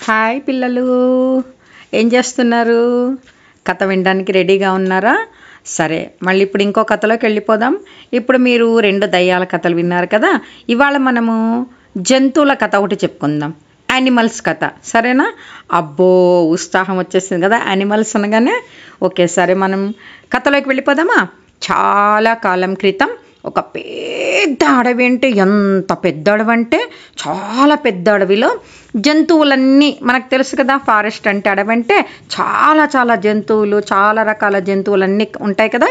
Hi పిల్లలు, ఏం చేస్తున్నారు? కథ వినడానికి రెడీగా ఉన్నారా? సరే, మళ్ళీ ఇప్పుడు ఇంకో కథలోకి వెళ్ళిపోదాం. ఇప్పుడు మీరు 2 దయ్యాల కథలు విన్నారు కదా. ఇవాళ మనము జంతువుల కథ ఒకటి చెప్పుకుందాం. యానిమల్స్ కథ, సరేనా? అబ్బో, ఉత్సాహం వచ్చేసింది కదా యానిమల్స్ అనగానే. ఓకే, సరే, మనం కథలోకి వెళ్ళిపోదామా? చాలా కాలం క్రితం ఒక పెద్ద అడవి, అంటే ఎంత పెద్ద అడవి అంటే చాలా పెద్ద అడవిలో జంతువులన్నీ, మనకు తెలుసు కదా, ఫారెస్ట్ అంటే అడవి అంటే చాలా చాలా జంతువులు, చాలా రకాల జంతువులన్నీ ఉంటాయి కదా.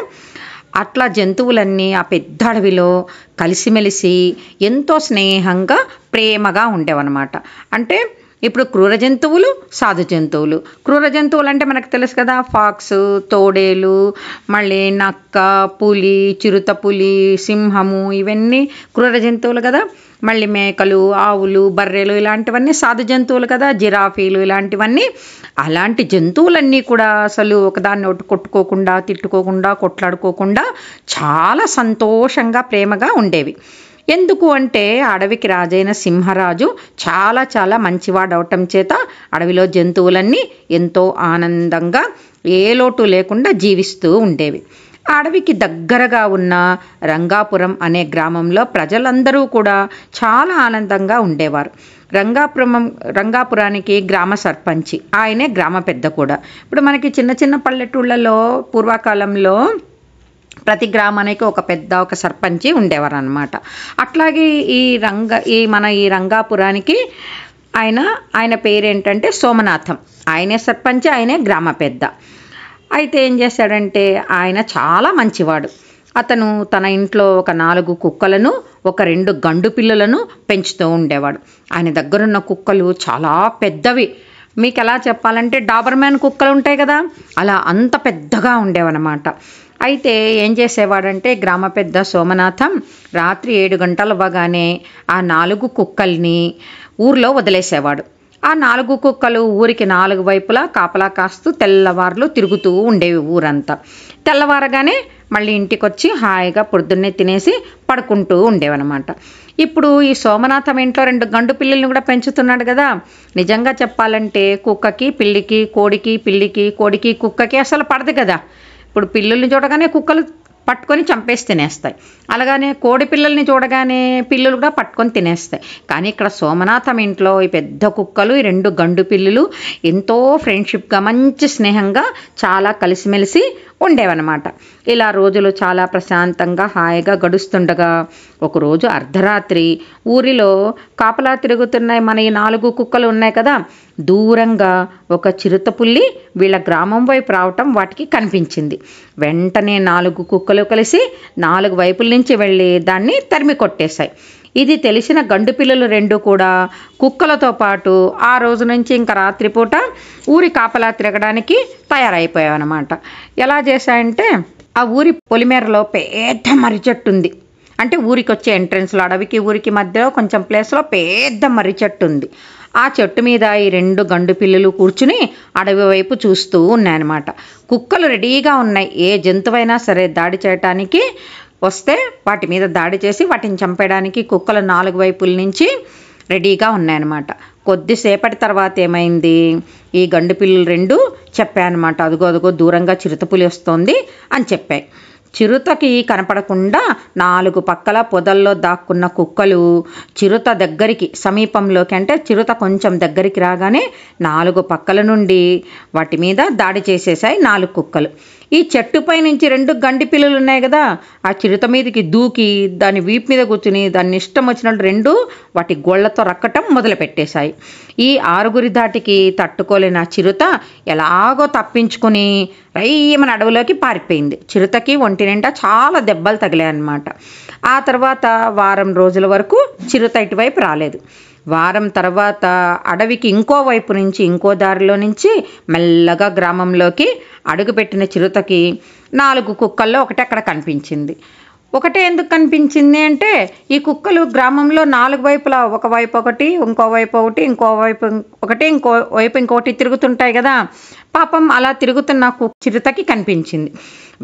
అట్లా జంతువులన్నీ ఆ పెద్ద అడవిలో కలిసిమెలిసి ఎంతో స్నేహంగా ప్రేమగా ఉండేవన్నమాట. అంటే ఇప్పుడు క్రూర జంతువులు, సాధు జంతువులు. క్రూర జంతువులు అంటే మనకు తెలుసు కదా, ఫాక్స్, తోడేలు, మళ్ళీ నక్క, పులి, చిరుత పులి, సింహము, ఇవన్నీ క్రూర జంతువులు కదా. మళ్ళీ మేకలు, ఆవులు, బర్రెలు, ఇలాంటివన్నీ సాధు జంతువులు కదా. జిరాఫీలు, ఇలాంటివన్నీ. అలాంటి జంతువులన్నీ కూడా అసలు ఒకదాన్ని ఒకటి కొట్టుకోకుండా, తిట్టుకోకుండా, కొట్లాడుకోకుండా చాలా సంతోషంగా ప్రేమగా ఉండేవి. ఎందుకు అంటే అడవికి రాజైన సింహరాజు చాలా చాలా మంచివాడు అవటం చేత అడవిలో జంతువులన్నీ ఎంతో ఆనందంగా, ఏ లోటు లేకుండా జీవిస్తూ ఉండేవి. అడవికి దగ్గరగా ఉన్న రంగాపురం గ్రామంలో ప్రజలందరూ కూడా చాలా ఆనందంగా ఉండేవారు. రంగాపురానికి గ్రామ సర్పంచి, ఆయనే గ్రామ పెద్ద కూడా. ఇప్పుడు మనకి చిన్న చిన్న పల్లెటూళ్ళలో పూర్వకాలంలో ప్రతి గ్రామానికి ఒక సర్పంచి ఉండేవారు అనమాట. అట్లాగే ఈ రంగాపురానికి ఆయన పేరేంటంటే సోమనాథం. ఆయనే సర్పంచి, ఆయనే గ్రామ పెద్ద. అయితే ఏం చేశాడంటే ఆయన చాలా మంచివాడు. అతను తన ఇంట్లో ఒక 4 కుక్కలను, ఒక 2 గండు పిల్లలను పెంచుతూ ఉండేవాడు. ఆయన దగ్గరున్న కుక్కలు చాలా పెద్దవి. మీకు ఎలా చెప్పాలంటే డాబర్మ్యాన్ కుక్కలు ఉంటాయి కదా, అలా అంత పెద్దగా ఉండేవన్నమాట. అయితే ఏం చేసేవాడంటే గ్రామ పెద్ద సోమనాథం రాత్రి 7 గంటలు అవ్వగానే ఆ 4 కుక్కల్ని ఊర్లో వదిలేసేవాడు. ఆ 4 కుక్కలు ఊరికి 4 వైపులా కాపలా కాస్తూ తెల్లవార్లు తిరుగుతూ ఉండేవి ఊరంతా. తెల్లవారగానే మళ్ళీ ఇంటికి వచ్చి హాయిగా పొద్దున్నే తినేసి పడుకుంటూ ఉండేవన్నమాట. ఇప్పుడు ఈ సోమనాథం ఇంట్లో 2 గండు పిల్లల్ని కూడా పెంచుతున్నాడు కదా. నిజంగా చెప్పాలంటే కుక్కకి, పిల్లికి, కోడికి, పిల్లికి, కోడికి, కుక్కకి అసలు పడదు కదా. ఇప్పుడు పిల్లుల్ని చూడగానే కుక్కలు పట్టుకొని చంపేసి తినేస్తాయి. అలాగనే కోడి పిల్లల్ని చూడగానే పిల్లులు కూడా పట్టుకొని తినేస్తాయి. కానీ ఇక్కడ సోమనాథం ఇంట్లో ఈ పెద్ద కుక్కలు, ఈ 2 గండు పిల్లులు ఎంతో ఫ్రెండ్షిప్గా, మంచి స్నేహంగా, చాలా కలిసిమెలిసి ఉండేవన్నమాట. ఇలా రోజులు చాలా ప్రశాంతంగా హాయిగా గడుస్తుండగా ఒకరోజు అర్ధరాత్రి ఊరిలో కాపలా తిరుగుతున్నాయి మన ఈ 4 కుక్కలు ఉన్నాయి కదా, దూరంగా ఒక చిరుత పుల్లి వీళ్ళ గ్రామం వైపు రావటం వాటికి కనిపించింది. వెంటనే 4 కుక్కలు కలిసి 4 వైపుల నుంచి వెళ్ళి దాన్ని తరిమి కొట్టేశాయి. ఇది తెలిసిన గండు పిల్లలు 2 కూడా కుక్కలతో పాటు ఆ రోజు నుంచి ఇంకా రాత్రిపూట ఊరి కాపలా తిరగడానికి తయారైపోయావన్నమాట. ఎలా చేశాయంటే ఆ ఊరి పొలిమేరలో పెద్ద మర్రి చెట్టు ఉంది. అంటే ఊరికి వచ్చే ఎంట్రన్స్లో, అడవికి ఊరికి మధ్యలో కొంచెం ప్లేస్లో పెద్ద మర్రి చెట్టు ఉంది. ఆ చెట్టు మీద ఈ 2 గండు పిల్లలు కూర్చుని అడవి వైపు చూస్తూ ఉన్నాయన్నమాట. కుక్కలు రెడీగా ఉన్నాయి, ఏ జంతువైనా సరే దాడి చేయటానికి వస్తే వాటి మీద దాడి చేసి వాటిని చంపేయడానికి కుక్కలు 4 వైపుల నుంచి రెడీగా ఉన్నాయన్నమాట. కొద్దిసేపటి తర్వాత ఏమైంది, ఈ గండు పిల్లలు 2 చెప్పాయన్నమాట, అదుగో దూరంగా చిరుతపులి వస్తోంది అని చెప్పాయి. చిరుతకి కనపడకుండా 4 పక్కల పొదల్లో దాక్కున్న కుక్కలు చిరుత దగ్గరికి, సమీపంలోకి, అంటే చిరుత కొంచెం దగ్గరికి రాగానే 4 పక్కల నుండి వాటి మీద దాడి చేసేసాయి 4 కుక్కలు. ఈ చెట్టుపై నుంచి 2 గండి పిల్లలు ఉన్నాయి కదా, ఆ చిరుత మీదకి దూకి దాని వీపు మీద కూర్చుని దాన్ని ఇష్టం వచ్చినట్టు 2 వాటి గోళ్లతో రక్కటం మొదలుపెట్టేశాయి. ఈ 6 ధాటికి తట్టుకోలేని ఆ చిరుత ఎలాగో తప్పించుకుని రయ్యమని అడవిలోకి పారిపోయింది. చిరుతకి ఒంటి నిండా చాలా దెబ్బలు తగిలాయన్నమాట. ఆ తర్వాత వారం రోజుల వరకు చిరుత ఇటువైపు రాలేదు. వారం తర్వాత అడవికి ఇంకో వైపు నుంచి, ఇంకో దారిలో నుంచి మెల్లగా గ్రామంలోకి అడుగుపెట్టిన చిరుతకి 4 కుక్కల్లో ఒకటి అక్కడ కనిపించింది. ఒకటే ఎందుకు కనిపించింది అంటే ఈ కుక్కలు గ్రామంలో 4 వైపులా, ఒకవైపు ఒకటి, ఇంకోవైపు ఒకటి, ఇంకోవైపు ఒకటి, ఇంకోవైపు ఇంకోటి తిరుగుతుంటాయి కదా. పాపం అలా తిరుగుతున్న చిరుతకి కనిపించింది.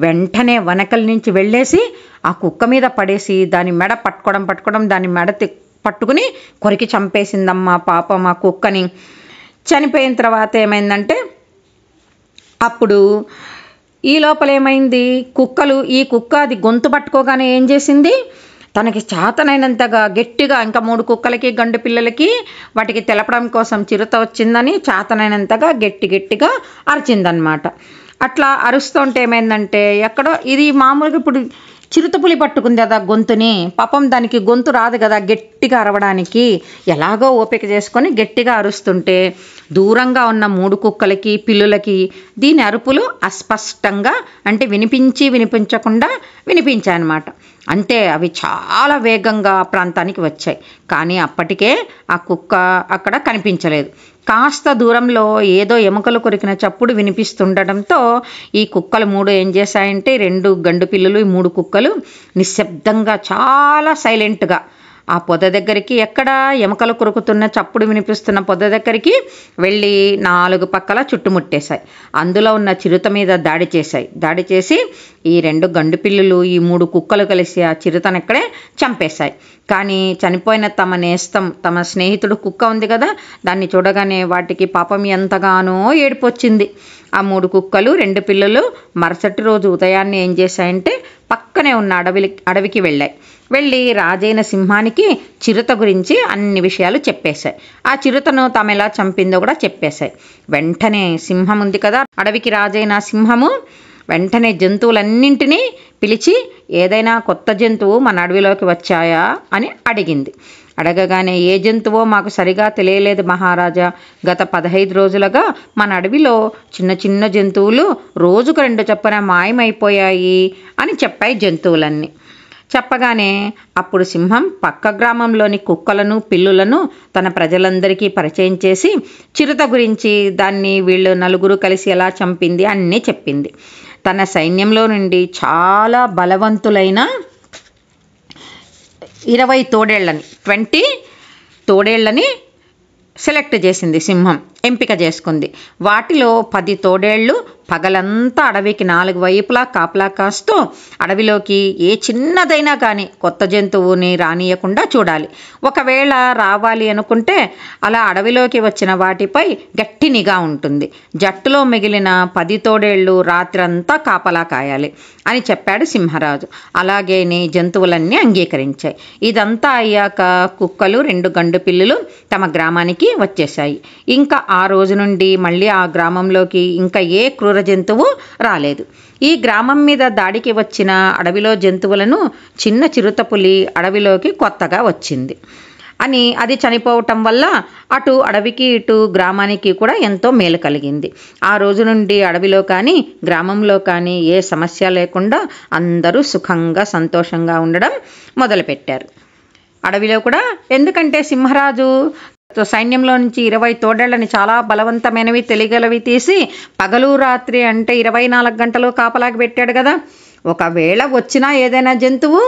వెంటనే వెనకల నుంచి వెళ్ళేసి ఆ కుక్క మీద పడేసి దాని మెడ పట్టుకోవడం దాని మెడ పట్టుకుని కొరికి చంపేసిందమ్మా పాపం ఆ కుక్కని. చనిపోయిన తర్వాత ఏమైందంటే అప్పుడు ఈ లోపల ఏమైంది, ఈ కుక్క అది గొంతు పట్టుకోగానే ఏం చేసింది, తనకి చేతనైనంతగా గట్టిగా, ఇంకా 3 కుక్కలకి గండు పిల్లలకి వాటికి తెలపడం కోసం చిరుత వచ్చిందని చేతనైనంతగా గట్టిగా అరిచిందనమాట. అట్లా అరుస్తుంటే ఏమైందంటే ఎక్కడో ఇది మామూలుగా ఇప్పుడు చిరుతపులి పట్టుకుంది కదా గొంతుని, పాపం దానికి గొంతు రాదు కదా గట్టిగా అరవడానికి, ఎలాగో ఓపిక చేసుకొని గట్టిగా అరుస్తుంటే దూరంగా ఉన్న 3 కుక్కలకి పిల్లులకి దీని అరుపులు అస్పష్టంగా, అంటే వినిపించకుండా వినిపించాయన్నమాట. అంటే అవి చాలా వేగంగా ఆ ప్రాంతానికి వచ్చాయి. కానీ అప్పటికే ఆ కుక్క అక్కడ కనిపించలేదు. కాస్త దూరంలో ఏదో ఎముకలు కొరికిన చప్పుడు వినిపిస్తుండటంతో ఈ కుక్కలు 3 ఏం చేశాయంటే, 2 గండు పిల్లులు 3 కుక్కలు నిశ్శబ్దంగా చాలా సైలెంట్గా ఆ పొద దగ్గరికి, ఎక్కడ ఎముకలు కొరుకుతున్న చప్పుడు వినిపిస్తున్న పొద దగ్గరికి వెళ్ళి 4 పక్కల చుట్టుముట్టేశాయి. అందులో ఉన్న చిరుత మీద దాడి చేసి ఈ 2 గండు పిల్లులు ఈ 3 కుక్కలు కలిసి ఆ చిరుతను ఇక్కడే చంపేశాయి. కానీ చనిపోయిన తమ స్నేహితుడు కుక్క ఉంది కదా, దాన్ని చూడగానే వాటికి పాపం ఎంతగానో ఏడుపు వచ్చింది. ఆ 3 కుక్కలు 2 పిల్లలు మరుసటి రోజు ఉదయాన్నే ఏం చేశాయంటే పక్కనే ఉన్న అడవికి వెళ్ళి రాజైన సింహానికి చిరుత గురించి అన్ని విషయాలు చెప్పేశాయి. ఆ చిరుతను తాము ఎలా చంపిందో కూడా చెప్పేశాయి. వెంటనే సింహం ఉంది కదా, అడవికి రాజైన సింహము వెంటనే జంతువులన్నింటినీ పిలిచి ఏదైనా కొత్త జంతువు మన అడవిలోకి వచ్చాయా అని అడగగానే ఏ జంతువో మాకు సరిగా తెలియలేదు మహారాజా, గత 15 రోజులుగా మన అడవిలో చిన్న జంతువులు రోజుకు 2 చొప్పున మాయమైపోయాయి అని చెప్పాయి జంతువులన్నీ. చెప్పగానే అప్పుడు సింహం పక్క గ్రామంలోని కుక్కలను పిల్లులను తన ప్రజలందరికీ పరిచయం చేసి చిరుత గురించి, దాన్ని వీళ్ళు 4 కలిసి ఎలా చంపింది అన్నీ చెప్పింది. తన సైన్యంలో నుండి చాలా బలవంతులైన 20 తోడేళ్లని సెలెక్ట్ చేసింది సింహం, ఎంపిక చేసుకుంది. వాటిలో 10 తోడేళ్లు పగలంతా అడవికి 4 వైపులా కాపలా కాస్తూ అడవిలోకి ఏ చిన్నదైనా కానీ కొత్త జంతువుని రానియకుండా చూడాలి. ఒకవేళ రావాలి అనుకుంటే అలా అడవిలోకి వచ్చిన వాటిపై గట్టి నిఘా ఉంటుంది. జట్టులో మిగిలిన 10 తోడేళ్లు రాత్రంతా కాపలా కాయాలి అని చెప్పాడు సింహరాజు. అలాగే జంతువులన్నీ అంగీకరించాయి. ఇదంతా అయ్యాక కుక్కలు 2 గండు పిల్లులు తమ గ్రామానికి వచ్చేశాయి. ఇంకా ఆ రోజు నుండి మళ్ళీ ఆ గ్రామంలోకి ఇంకా ఏ క్రూర జంతువు రాలేదు. ఈ గ్రామం మీద దాడికి వచ్చిన అడవిలో జంతువులను చిన్న చిరుతపులి అడవిలోకి కొత్తగా వచ్చింది అని, అది చనిపోవటం వల్ల అటు అడవికి ఇటు గ్రామానికి కూడా ఎంతో మేలు కలిగింది. ఆ రోజు నుండి అడవిలో కానీ గ్రామంలో కానీ ఏ సమస్య లేకుండా అందరూ సుఖంగా సంతోషంగా ఉండడం మొదలుపెట్టారు. అడవిలో కూడా, ఎందుకంటే సింహరాజు సైన్యంలో నుంచి 20 తోడేళ్లని చాలా బలవంతమైనవి తెలియగలవి తీసి పగలు రాత్రి అంటే 24 గంటలు కాపలాకి పెట్టాడు కదా. ఒకవేళ వచ్చినా ఏదైనా జంతువు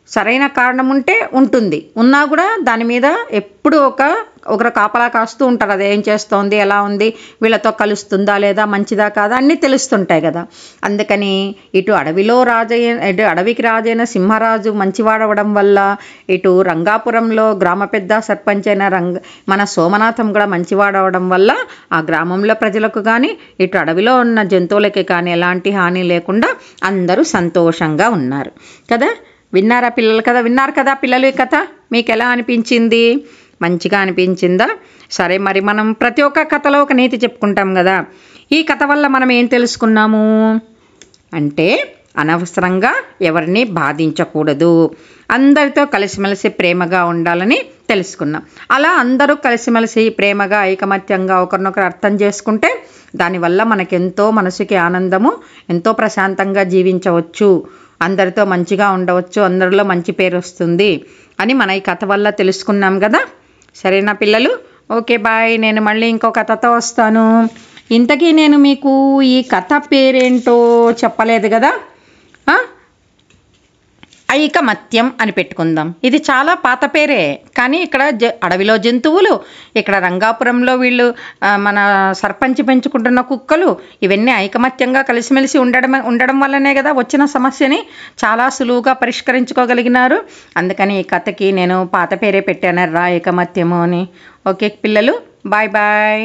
సరైన కారణం ఉంటే ఉంటుంది, ఉన్నా కూడా దాని మీద ఎప్పుడు ఒకరు కాపలా కాస్తూ ఉంటారు. అది ఏం చేస్తోంది, ఎలా ఉంది, వీళ్ళతో కలుస్తుందా లేదా, మంచిదా కాదా అన్నీ తెలుస్తుంటాయి కదా. అందుకని ఇటు అడవికి రాజైన సింహరాజు మంచివాడవడం వల్ల, ఇటు రంగాపురంలో గ్రామ పెద్ద సర్పంచ్ అయిన మన సోమనాథం కూడా మంచివాడవడం వల్ల ఆ గ్రామంలో ప్రజలకు కానీ ఇటు అడవిలో ఉన్న జంతువులకి కానీ ఎలాంటి హాని లేకుండా అందరూ సంతోషంగా ఉన్నారు కదా. విన్నారు కదా పిల్లలు ఈ కథ? మీకు ఎలా అనిపించింది? మంచిగా అనిపించిందా? సరే, మరి మనం ప్రతి ఒక్క కథలో ఒక నీతి చెప్పుకుంటాం కదా. ఈ కథ వల్ల మనం ఏం తెలుసుకున్నాము అంటే, అనవసరంగా ఎవరిని బాధించకూడదు, అందరితో కలిసిమెలిసి ప్రేమగా ఉండాలని తెలుసుకున్నాం. అలా అందరూ కలిసిమెలిసి ప్రేమగా ఐకమత్యంగా ఒకరినొకరు అర్థం చేసుకుంటే దానివల్ల మనకెంతో మనసుకి ఆనందము, ఎంతో ప్రశాంతంగా జీవించవచ్చు, అందరితో మంచిగా ఉండవచ్చు, అందరిలో మంచి పేరు వస్తుంది అని మన ఈ కథ వల్ల తెలుసుకున్నాం కదా. సరేనా పిల్లలు? Okay, bye. నేను మళ్ళీ ఇంకో కథతో వస్తాను. ఇంతకీ నేను మీకు ఈ కథ పేరేంటో చెప్పలేదు కదా. ఐకమత్యం అని పెట్టుకుందాం. ఇది చాలా పాత పేరే, కానీ ఇక్కడ అడవిలో జంతువులు, ఇక్కడ రంగాపురంలో వీళ్ళు మన సర్పంచ్ పెంచుకుంటున్న కుక్కలు, ఇవన్నీ ఐకమత్యంగా కలిసిమెలిసి ఉండడం వల్లనే కదా వచ్చిన సమస్యని చాలా సులువుగా పరిష్కరించుకోగలిగినారు. అందుకని ఈ కథకి నేను పాత పేరే పెట్టాను, రా ఐకమత్యము అని. ఓకే పిల్లలు, బాయ్ బాయ్.